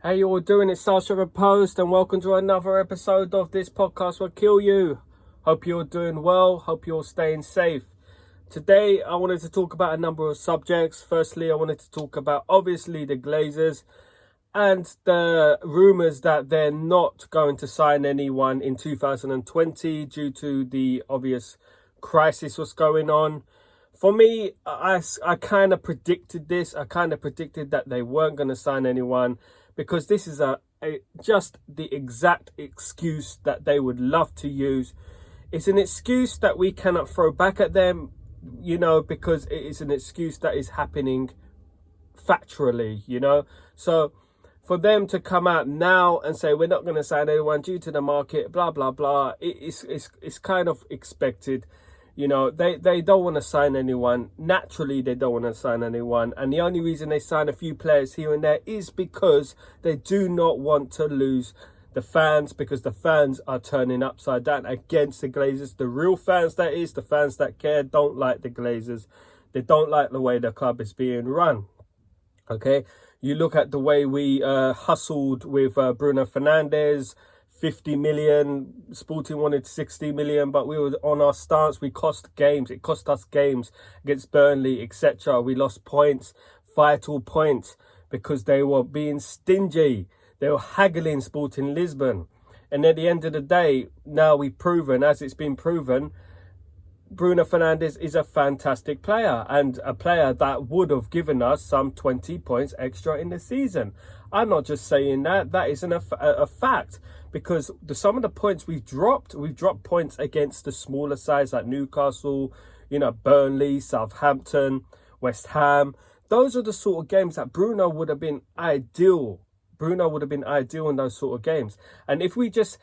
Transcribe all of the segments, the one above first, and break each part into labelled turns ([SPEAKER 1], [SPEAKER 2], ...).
[SPEAKER 1] How you all doing? It's South Shore Post and welcome to another episode of this podcast will kill you. Hope you're doing well. Hope you're staying safe. Today I wanted to talk about a number of subjects. Firstly, I wanted to talk about obviously the Glazers and the rumours that they're not going to sign anyone in 2020 due to the obvious crisis what's going on. For me, I kind of predicted this. I kind of predicted that they weren't going to sign anyone because this is just the exact excuse that they would love to use. It's an excuse that we cannot throw back at them, because it is an excuse that is happening factually, So for them to come out now and say we're not going to sign anyone due to the market, blah, blah, blah, it's kind of expected. They don't want to sign anyone. Naturally, they don't want to sign anyone. And the only reason they sign a few players here and there is because they do not want to lose the fans, because the fans are turning upside down against the Glazers. The real fans, that is, the fans that care, don't like the Glazers. They don't like the way the club is being run. Okay? You look at the way we hustled with Bruno Fernandes, 50 million, Sporting wanted 60 million, but we were on our stance. We cost games. It cost us games against Burnley, etc. We lost points, vital points, because they were being stingy. They were haggling Sporting Lisbon. And at the end of the day, now we've proven, as it's been proven, Bruno Fernandes is a fantastic player and a player that would have given us some 20 points extra in the season. I'm not just saying that. That isn't a fact, because some of the points we've dropped points against the smaller sides like Newcastle, Burnley, Southampton, West Ham. Those are the sort of games that Bruno would have been ideal. Bruno would have been ideal in those sort of games. And if we just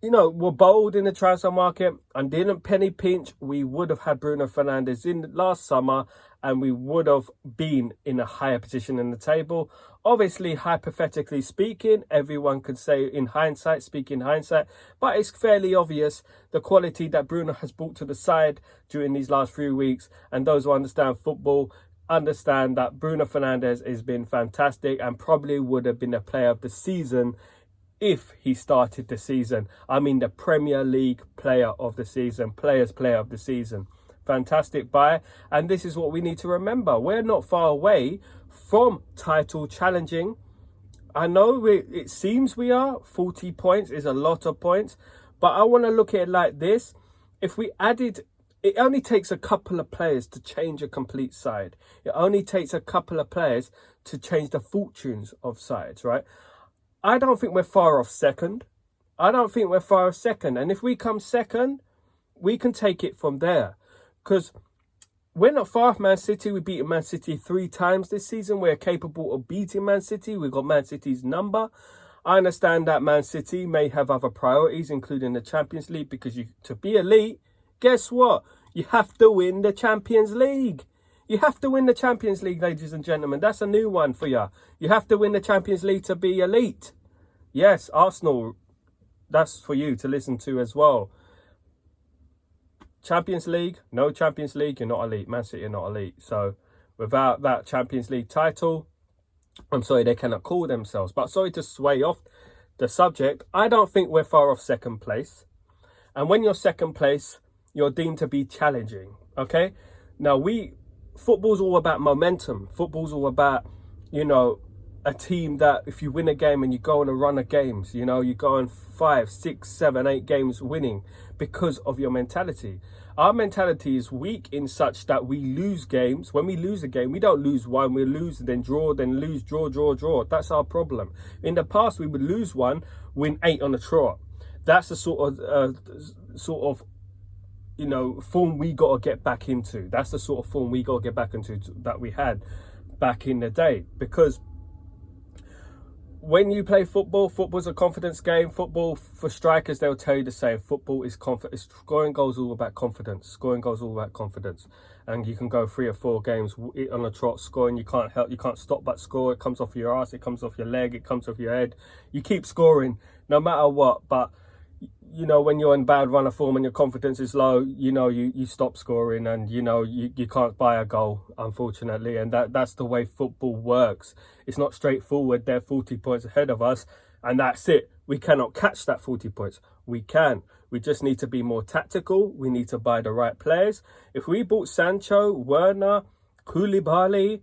[SPEAKER 1] were bold in the transfer market and didn't penny pinch, we would have had Bruno Fernandes in last summer and we would have been in a higher position in the table. Obviously, hypothetically speaking, everyone could say speak in hindsight, but it's fairly obvious the quality that Bruno has brought to the side during these last few weeks, and those who understand football understand that Bruno Fernandes has been fantastic and probably would have been a player of the season if he started the season. I mean, the Premier League player of the season, player of the season. Fantastic buy. And this is what we need to remember. We're not far away from title challenging. I know it seems we are. 40 points is a lot of points. But I want to look at it like this. If we added, it only takes a couple of players to change a complete side. It only takes a couple of players to change the fortunes of sides, right? I don't think we're far off second. And if we come second, we can take it from there. Because we're not far off Man City. We've beaten Man City 3 times this season. We're capable of beating Man City. We've got Man City's number. I understand that Man City may have other priorities, including the Champions League, because to be elite, guess what? You have to win the Champions League. You have to win the Champions League, ladies and gentlemen. That's a new one for you. You have to win the Champions League to be elite. Yes, Arsenal, that's for you to listen to as well. Champions League, no Champions League, you're not elite. Man City are not elite. So without that Champions League title, I'm sorry, they cannot call themselves. But sorry to sway off the subject. I don't think we're far off second place. And when you're second place, you're deemed to be challenging. Okay? Now, football's all about momentum. Football's all about, a team that if you win a game and you go on a run of games, you go on 5, 6, 7, 8 games winning because of your mentality. Our mentality is weak in such that we lose games. When we lose a game, we don't lose one. We lose, then draw, then lose, draw, draw, draw. That's our problem. In the past, we would lose one, win 8 on a trot. That's the sort of form we got to get back into. That's the sort of form we got to get back into that we had back in the day. Because when you play football, football's a confidence game. Football, for strikers, they'll tell you the same. Football is confidence. Scoring goals all about confidence. And you can go 3 or 4 games on a trot scoring. You can't stop but score. It comes off your ass. It comes off your leg. It comes off your head. You keep scoring no matter what. But when you're in bad run of form and your confidence is low, you stop scoring, and you can't buy a goal, unfortunately. And that's the way football works. It's not straightforward. They're 40 points ahead of us, and that's it. We cannot catch that 40 points. We can. We just need to be more tactical. We need to buy the right players. If we bought Sancho, Werner, Koulibaly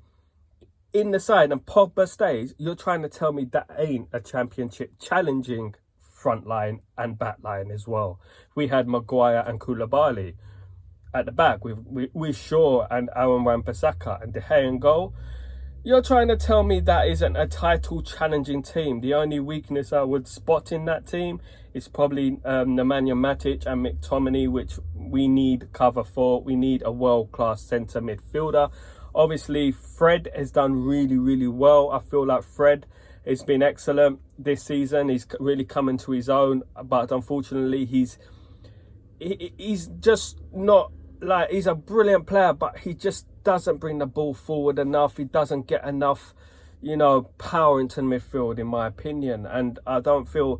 [SPEAKER 1] in the side and Pogba stays, you're trying to tell me that ain't a championship challenging front line and back line as well. We had Maguire and Koulibaly at the back with Shaw and Aaron Wan-Bissaka and De Gea in goal. You're trying to tell me that isn't a title challenging team. The only weakness I would spot in that team is probably Nemanja Matic and McTominay, which we need cover for. We need a world-class centre midfielder. Obviously, Fred has done really, really well. I feel like Fred has been excellent this season. He's really come into his own, but unfortunately, he's just not like, he's a brilliant player, but he just doesn't bring the ball forward enough. He doesn't get enough, power into the midfield, in my opinion. And I feel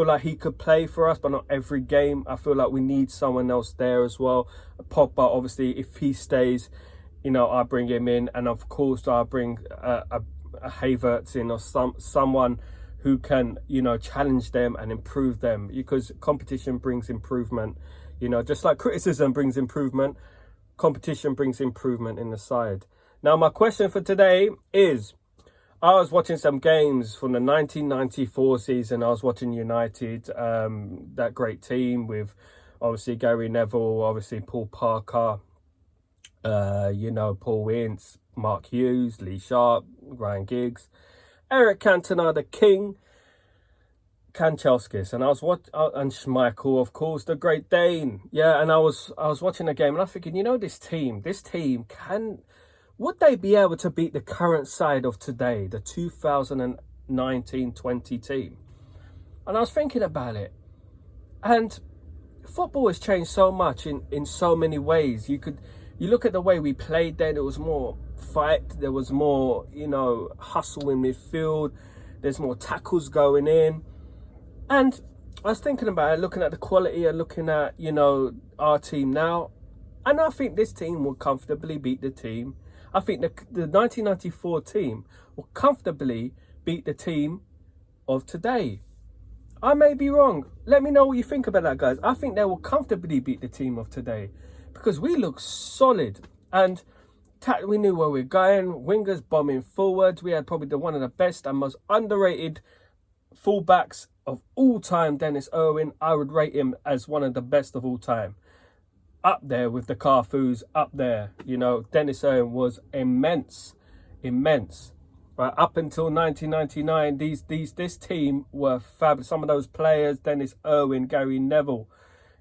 [SPEAKER 1] like he could play for us, but not every game. I feel like we need someone else there as well. Pogba, obviously, if he stays, I bring him in, and of course I bring a Havertz in, or someone who can, challenge them and improve them, because competition brings improvement. Just like criticism brings improvement, competition brings improvement in the side. Now, my question for today is, I was watching some games from the 1994 season. I was watching United, that great team with obviously Gary Neville, obviously Paul Parker, Paul Ince, Mark Hughes, Lee Sharp, Ryan Giggs, Eric Cantona, the King, Kanchelskis, and and Schmeichel, of course, the Great Dane. Yeah, and I was watching the game, and I'm thinking, this team would they be able to beat the current side of today, the 2019-20 team? And I was thinking about it, and football has changed so much in so many ways. You look at the way we played then. It was more fight. There was more, hustle in midfield. There's more tackles going in. And I was thinking about it, looking at the quality and looking at, our team now. And I think this team will comfortably beat the team. I think the 1994 team will comfortably beat the team of today. I may be wrong. Let me know what you think about that, guys. I think they will comfortably beat the team of today, because we look solid and we knew where we were going. Wingers bombing forwards. We had probably one of the best and most underrated fullbacks of all time, Dennis Irwin. I would rate him as one of the best of all time. Up there with the Carfus, up there. Dennis Irwin was immense. Right, up until 1999, this team were fabulous. Some of those players, Dennis Irwin, Gary Neville,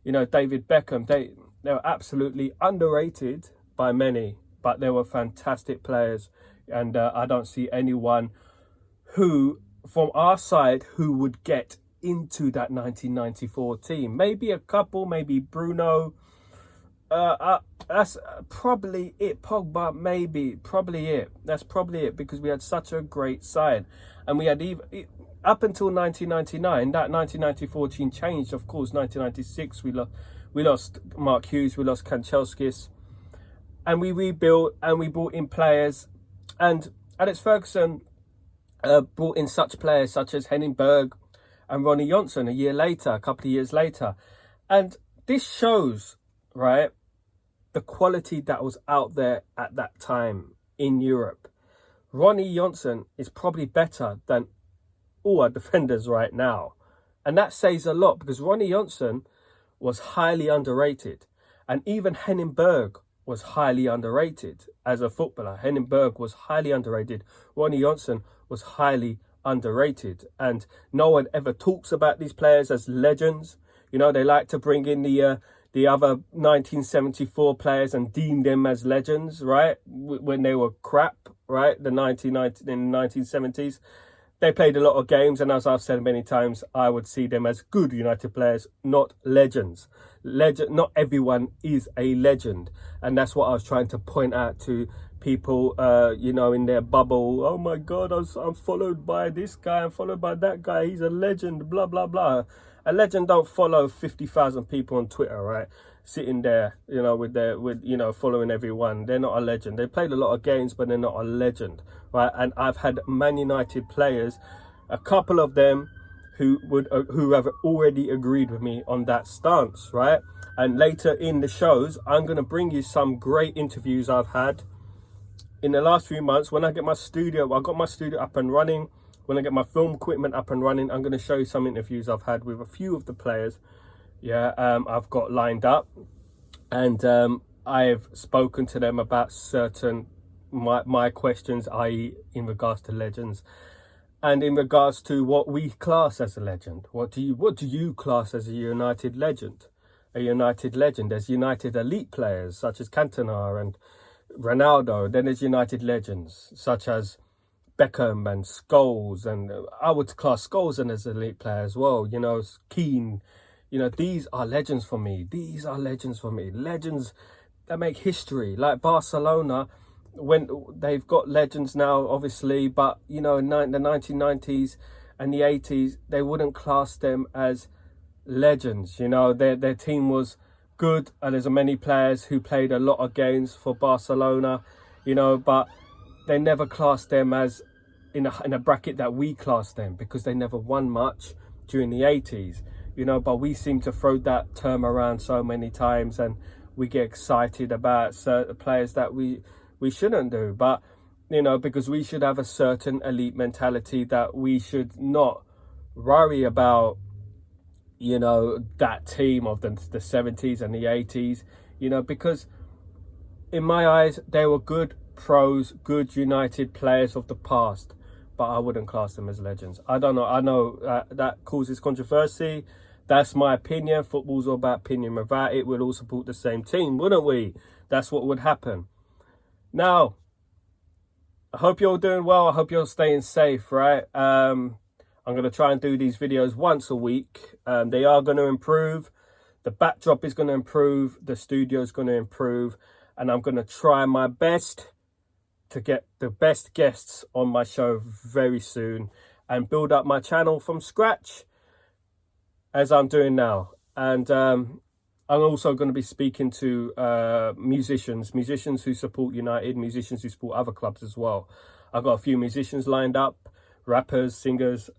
[SPEAKER 1] David Beckham, they were absolutely underrated by many, but they were fantastic players. And I don't see anyone who, from our side, who would get into that 1994 team. Maybe a couple, maybe Bruno. That's probably it. Pogba, that's probably it, because we had such a great side. And we had up until 1999, that 1994 team changed. Of course, 1996, we lost Mark Hughes, we lost Kanchelskis, and we rebuilt and we brought in players. And Alex Ferguson brought in such players such as Henning Berg and Ronnie Johnson a couple of years later. And this shows, right, the quality that was out there at that time in Europe. Ronnie Johnson is probably better than all our defenders right now. And that says a lot, because Ronnie Johnson was highly underrated. And even Henning Berg was highly underrated as a footballer. Henning Berg was highly underrated. Ronnie Johnson was highly underrated. And no one ever talks about these players as legends. They like to bring in the other 1974 players and deem them as legends, right? When they were crap, right? In the 1970s. They played a lot of games, and as I've said many times, I would see them as good United players, not legends. Not everyone is a legend. And that's what I was trying to point out to people, you know, in their bubble. Oh my God, I'm followed by this guy, I'm followed by that guy, he's a legend, blah, blah, blah. A legend don't follow 50,000 people on Twitter, right? Sitting there, you know, you know, following everyone. They're not a legend. They played a lot of games, but they're not a legend, right? And I've had Man United players, a couple of them who have already agreed with me on that stance, right? And later in the shows, I'm going to bring you some great interviews I've had in the last few months. When I get I got my studio up and running. When I get my film equipment up and running, I'm going to show you some interviews I've had with a few of the players. Yeah, I've got lined up, and I've spoken to them about certain my questions, i.e. in regards to legends, and in regards to what we class as a legend. What do you class as a United legend? A United legend. There's United elite players such as Cantona and Ronaldo. Then there's United legends such as Beckham and Scholes, and I would class Scholes as an elite player as well. You know, Keane. You know, these are legends for me. These are legends for me. Legends that make history, like Barcelona. When they've got legends now, obviously, but you know, in the 1990s and the 80s, they wouldn't class them as legends. You know, their team was good, and there's many players who played a lot of games for Barcelona, you know, but they never classed them as in a bracket that we class them, because they never won much during the 80s, you know. But we seem to throw that term around so many times, and we get excited about certain players that we shouldn't do. But you know, because we should have a certain elite mentality, that we should not worry about, you know, that team of the 70s and the 80s, you know, because in my eyes they were good pros, good United players of the past, but I wouldn't class them as legends. I don't know, I know that causes controversy. That's my opinion. Football's all about opinion. Without it, we'd all support the same team, wouldn't we? That's what would happen. Now, I hope you're all doing well. I hope you're staying safe, right? I'm going to try and do these videos once a week. They are going to improve. The backdrop is going to improve. The studio is going to improve. And I'm going to try my best to get the best guests on my show very soon and build up my channel from scratch, as I'm doing now. And I'm also going to be speaking to musicians who support United, musicians who support other clubs as well. I've got a few musicians lined up, rappers, singers,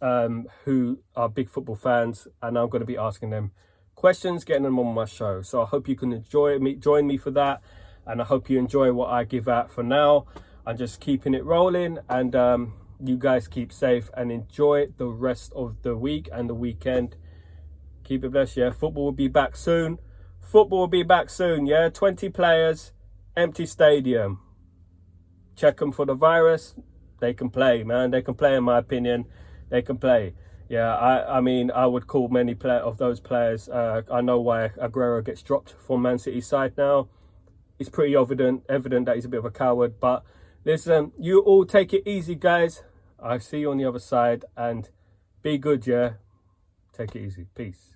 [SPEAKER 1] who are big football fans, and I'm going to be asking them questions, getting them on my show. So I hope you can join me for that, and I hope you enjoy what I give out for now. I'm just keeping it rolling, and you guys keep safe and enjoy the rest of the week and the weekend. Keep it blessed, yeah. Football will be back soon. Yeah. 20 players, empty stadium. Check them for the virus. They can play, man. They can play, in my opinion. They can play. Yeah, I mean, I would call many of those players. I know why Aguero gets dropped from Man City's side now. It's pretty evident that he's a bit of a coward. But listen, you all take it easy, guys. I see you on the other side, and be good, yeah. Take it easy. Peace.